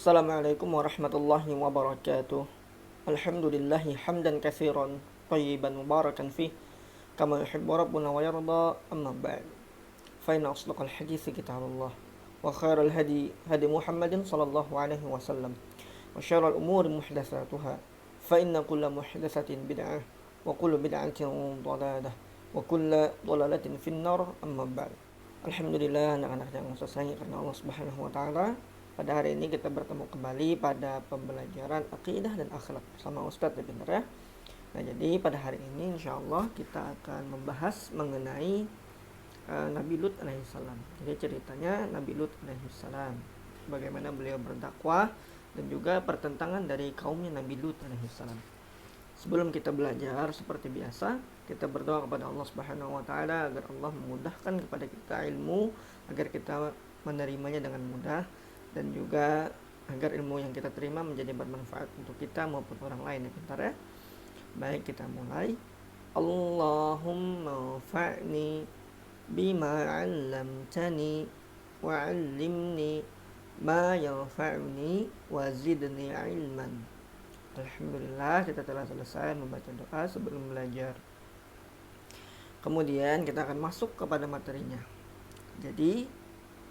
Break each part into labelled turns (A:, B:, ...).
A: Assalamualaikum warahmatullahi wabarakatuh. Alhamdulillahi hamdan katsiran tayyiban mubarakan fih kama yuhibbu rabbuna wa yarda, amma ba'd. Fa inna asdaqal hadithi kitabullah wa khairal hadi hadi Muhammadin sallallahu alaihi wasallam wa syarral umuri muhdatsatuha fa inna kulla muhdatsatin bid'ah wa kullu bid'atin dhalalah wa kullu dhalalatin finnar, amma ba'd. Alhamdulillah, anak-anak yang saya sayangi karena Allah Subhanahu wa taala. Pada hari ini kita bertemu kembali pada pembelajaran akidah dan akhlak bersama Ustadz ya, benar ya. Nah, jadi pada hari ini insya Allah kita akan membahas mengenai Nabi Lut alaihissalam. Jadi ceritanya Nabi Lut alaihissalam, bagaimana beliau berdakwah dan juga pertentangan dari kaumnya Nabi Lut alaihissalam. Sebelum kita belajar, seperti biasa kita berdoa kepada Allah Subhanahu wa taala agar Allah memudahkan kepada kita ilmu, agar kita menerimanya dengan mudah, dan juga agar ilmu yang kita terima menjadi bermanfaat untuk kita maupun orang lain ya, pintar ya. Baik, kita mulai. Allahumma fa'ni bima 'allamtani wa 'allimni ma yanfa'uni wa zidni ilman. Alhamdulillah, kita telah selesai membaca doa sebelum belajar. Kemudian kita akan masuk kepada materinya. Jadi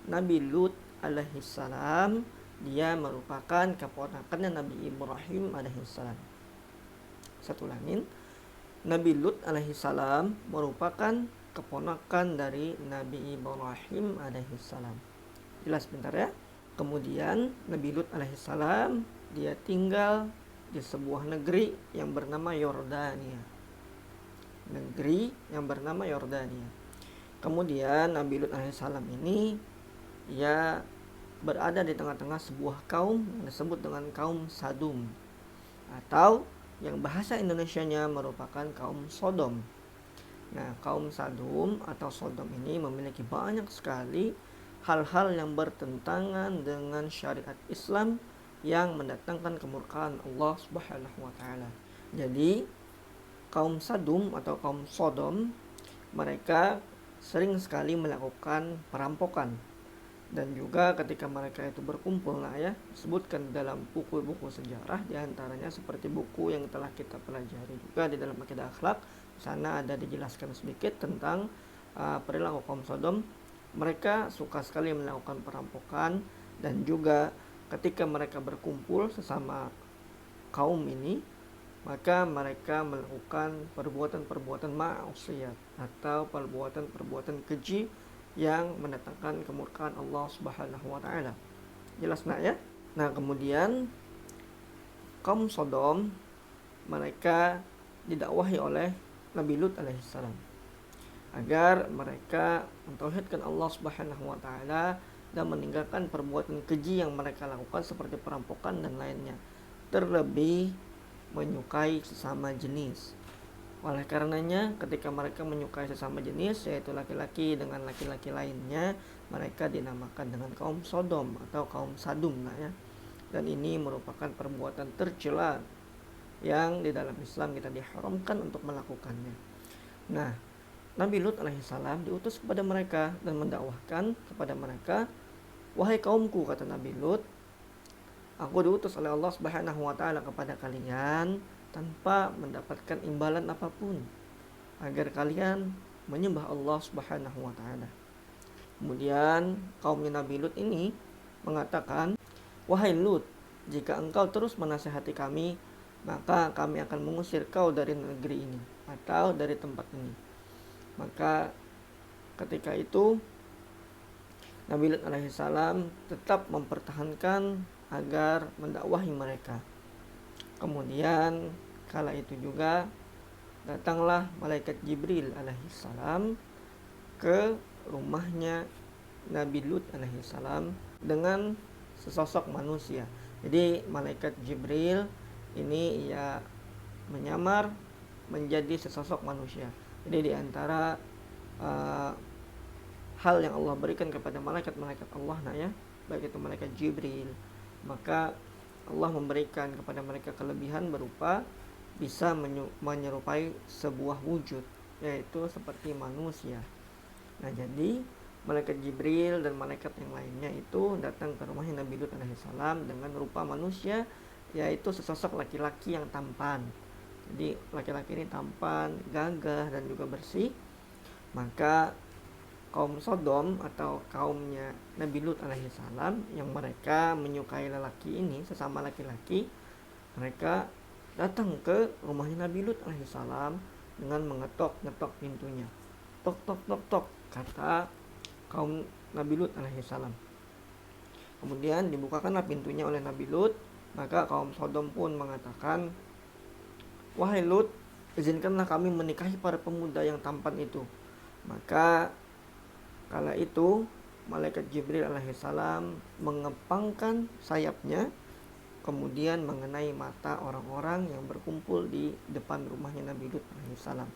A: Nabi Lut alaihissalam, dia merupakan keponakannya Nabi Ibrahim alaihissalam. Satu langit, Nabi Lut alaihissalam merupakan keponakan dari Nabi Ibrahim alaihissalam. Jelas bentar ya. Kemudian Nabi Lut alaihissalam, dia tinggal di sebuah negeri yang bernama Yordania. Negeri yang bernama Yordania. Kemudian Nabi Lut alaihissalam ini ia berada di tengah-tengah sebuah kaum yang disebut dengan kaum Sadum, atau yang bahasa Indonesianya merupakan kaum Sodom. Nah, kaum Sadum atau Sodom ini memiliki banyak sekali hal-hal yang bertentangan dengan syariat Islam yang mendatangkan kemurkaan Allah Subhanahu wa taala. Jadi, kaum Sadum atau kaum Sodom, mereka sering sekali melakukan perampokan. Dan juga ketika mereka itu berkumpul disebutkan dalam buku-buku sejarah, diantaranya seperti buku yang telah kita pelajari juga di dalam akidah akhlak. Di sana ada dijelaskan sedikit tentang perilaku kaum Sodom. Mereka suka sekali melakukan perampokan, dan juga ketika mereka berkumpul sesama kaum ini, maka mereka melakukan perbuatan-perbuatan maksiat atau perbuatan-perbuatan keji yang mendatangkan kemurkaan Allah Subhanahu wa taala. Jelas nak ya? Nah, kemudian kaum Sodom, mereka didakwahi oleh Nabi Lut alaihissalam agar mereka mentauhidkan Allah Subhanahu wa taala dan meninggalkan perbuatan keji yang mereka lakukan seperti perampokan dan lainnya, terlebih menyukai sesama jenis. Oleh karenanya, ketika mereka menyukai sesama jenis, yaitu laki-laki dengan laki-laki lainnya, mereka dinamakan dengan kaum Sodom atau kaum Sadum ya. Dan ini merupakan perbuatan tercela yang di dalam Islam kita diharamkan untuk melakukannya. Nah, Nabi Lut alaihissalam diutus kepada mereka dan mendakwahkan kepada mereka, "Wahai kaumku," kata Nabi Lut, "aku diutus oleh Allah Subhanahu wa taala kepada kalian tanpa mendapatkan imbalan apapun, agar kalian menyembah Allah Subhanahu wa taala." Kemudian kaumnya Nabi Lut ini mengatakan, "Wahai Lut, jika engkau terus menasihati kami, maka kami akan mengusir kau dari negeri ini atau dari tempat ini." Maka ketika itu Nabi Lut alaihissalam tetap mempertahankan agar mendakwahi mereka. Kemudian kala itu juga datanglah malaikat Jibril alaihissalam ke rumahnya Nabi Lut alaihissalam dengan sesosok manusia. Jadi malaikat Jibril ini ia menyamar menjadi sesosok manusia. Jadi di antara hal yang Allah berikan kepada malaikat-malaikat Allah baik itu malaikat Jibril, maka Allah memberikan kepada mereka kelebihan berupa bisa menyerupai sebuah wujud, yaitu seperti manusia. Nah, jadi malaikat Jibril dan malaikat yang lainnya itu datang ke rumahnya Nabi Lut alaihissalam dengan rupa manusia, yaitu sesosok laki-laki yang tampan. Jadi laki-laki ini tampan, gagah dan juga bersih. Maka kaum Sodom atau kaumnya Nabi Lut alaihissalam yang mereka menyukai lelaki ini, sesama laki-laki, mereka datang ke rumahnya Nabi Lut alaihissalam dengan mengetok-ngetok pintunya. Tok tok tok tok, kata kaum Nabi Lut alaihissalam. Kemudian dibukakanlah pintunya oleh Nabi Lut. Maka kaum Sodom pun mengatakan, "Wahai Lut, izinkanlah kami menikahi para pemuda yang tampan itu." Maka kala itu malaikat Jibril alaihissalam mengepangkan sayapnya, kemudian mengenai mata orang-orang yang berkumpul di depan rumahnya Nabi Lut alaihissalam.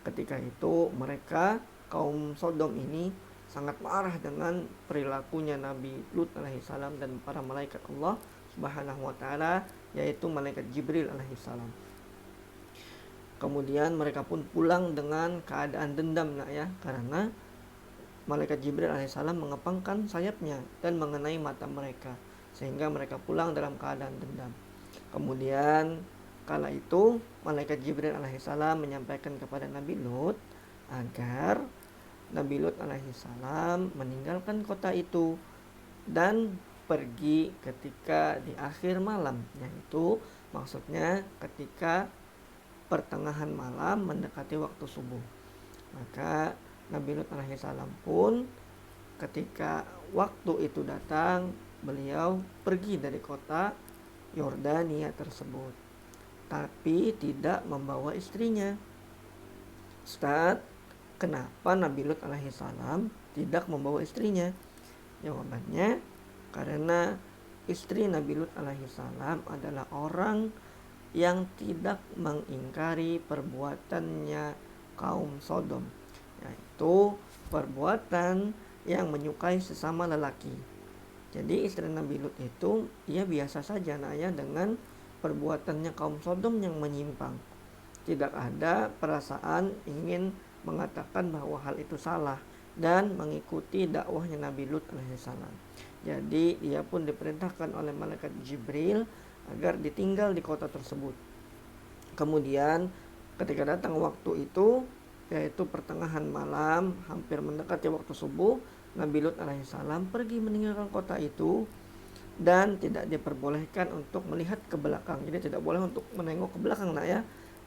A: Ketika itu mereka, kaum Sodom ini, sangat marah dengan perilakunya Nabi Lut alaihissalam dan para malaikat Allah subhanahu wa ta'ala, yaitu malaikat Jibril alaihissalam. Kemudian mereka pun pulang dengan keadaan dendam karena malaikat Jibril alaihissalam mengepangkan sayapnya dan mengenai mata mereka, sehingga mereka pulang dalam keadaan dendam. Kemudian kala itu malaikat Jibril alaihissalam menyampaikan kepada Nabi Lut agar Nabi Lut alaihissalam meninggalkan kota itu dan pergi ketika di akhir malam, yaitu maksudnya ketika pertengahan malam mendekati waktu subuh. Maka Nabi Lut alaihissalam pun ketika waktu itu datang, beliau pergi dari kota Yordania tersebut, tapi tidak membawa istrinya. Ustaz, kenapa Nabi Lut alaihissalam tidak membawa istrinya? Jawabannya, karena istri Nabi Lut alaihissalam adalah orang yang tidak mengingkari perbuatannya kaum Sodom, yaitu perbuatan yang menyukai sesama lelaki. Jadi istri Nabi Lut itu ia biasa saja dengan perbuatannya kaum Sodom yang menyimpang. Tidak ada perasaan ingin mengatakan bahwa hal itu salah dan mengikuti dakwahnya Nabi Lut alaihissalam. Jadi dia pun diperintahkan oleh malaikat Jibril agar ditinggal di kota tersebut. Kemudian ketika datang waktu itu, yaitu pertengahan malam, hampir mendekati waktu subuh, Nabi Lut alaihissalam pergi meninggalkan kota itu dan tidak diperbolehkan untuk melihat ke belakang. Jadi tidak boleh untuk menengok ke belakang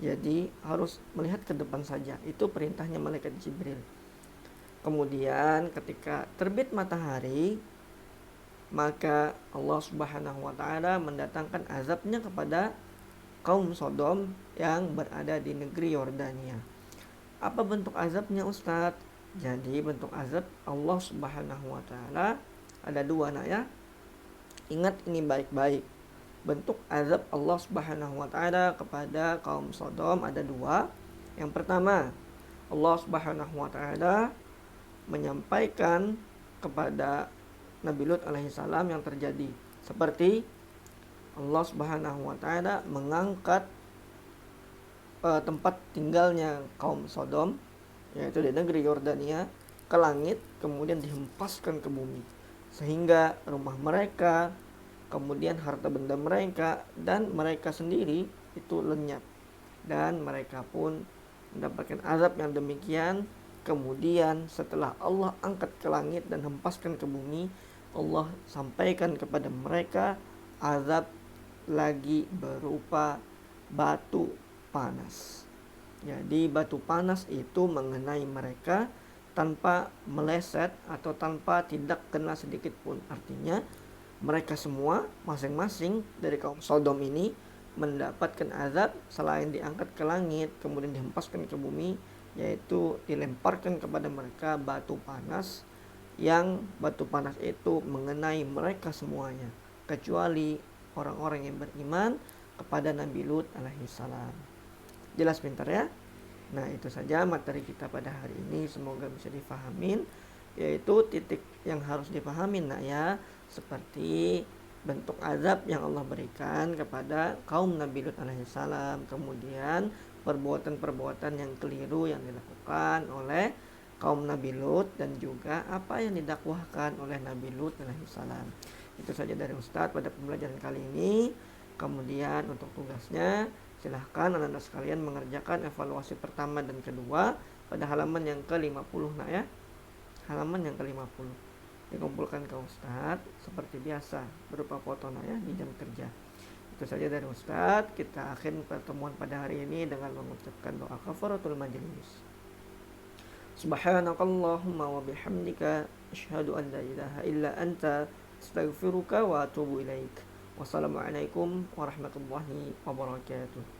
A: Jadi harus melihat ke depan saja. Itu perintahnya malaikat Jibril. Kemudian ketika terbit matahari, maka Allah subhanahu wa ta'ala mendatangkan azabnya kepada kaum Sodom yang berada di negeri Yordania. Apa bentuk azabnya, Ustadz? Jadi bentuk azab Allah subhanahu wa ta'ala ada dua Ingat ini baik-baik. Bentuk azab Allah subhanahu wa ta'ala kepada kaum Sodom ada dua. Yang pertama, Allah subhanahu wa ta'ala menyampaikan kepada Nabi Lut alaihissalam yang terjadi, seperti Allah subhanahu wa ta'ala mengangkat tempat tinggalnya kaum Sodom, yaitu di negeri Yordania, ke langit, kemudian dihempaskan ke bumi, sehingga rumah mereka, kemudian harta benda mereka, dan mereka sendiri itu lenyap, dan mereka pun mendapatkan azab yang demikian. Kemudian setelah Allah angkat ke langit dan hempaskan ke bumi, Allah sampaikan kepada mereka azab lagi berupa batu panas. Jadi batu panas itu mengenai mereka tanpa meleset atau tanpa tidak kena sedikit pun. Artinya mereka semua masing-masing dari kaum Sodom ini mendapatkan azab selain diangkat ke langit kemudian dihempaskan ke bumi, yaitu dilemparkan kepada mereka batu panas, yang batu panas itu mengenai mereka semuanya kecuali orang-orang yang beriman kepada Nabi Lut alaihissalam. Jelas pintar ya? Nah, itu saja materi kita pada hari ini, semoga bisa difahamin, yaitu titik yang harus dipahamin seperti bentuk azab yang Allah berikan kepada kaum Nabi Lut alaihissalam, kemudian perbuatan-perbuatan yang keliru yang dilakukan oleh kaum Nabi Lut dan juga apa yang didakwahkan oleh Nabi Lut alaihissalam. Itu saja dari Ustadz pada pembelajaran kali ini. Kemudian untuk tugasnya silahkan anak-anak sekalian mengerjakan evaluasi pertama dan kedua pada halaman yang ke-50 nak ya. Halaman yang ke-50 dikumpulkan ke Ustadz seperti biasa berupa foto nak ya di jam kerja. Itu saja dari Ustadz. Kita akhiri pertemuan pada hari ini dengan mengucapkan doa kafaratul majelis. Subhanakallahumma wa bihamdika asyhadu an la ilaha illa anta astaghfiruka wa atubu ilaik. Wassalamualaikum warahmatullahi wabarakatuh.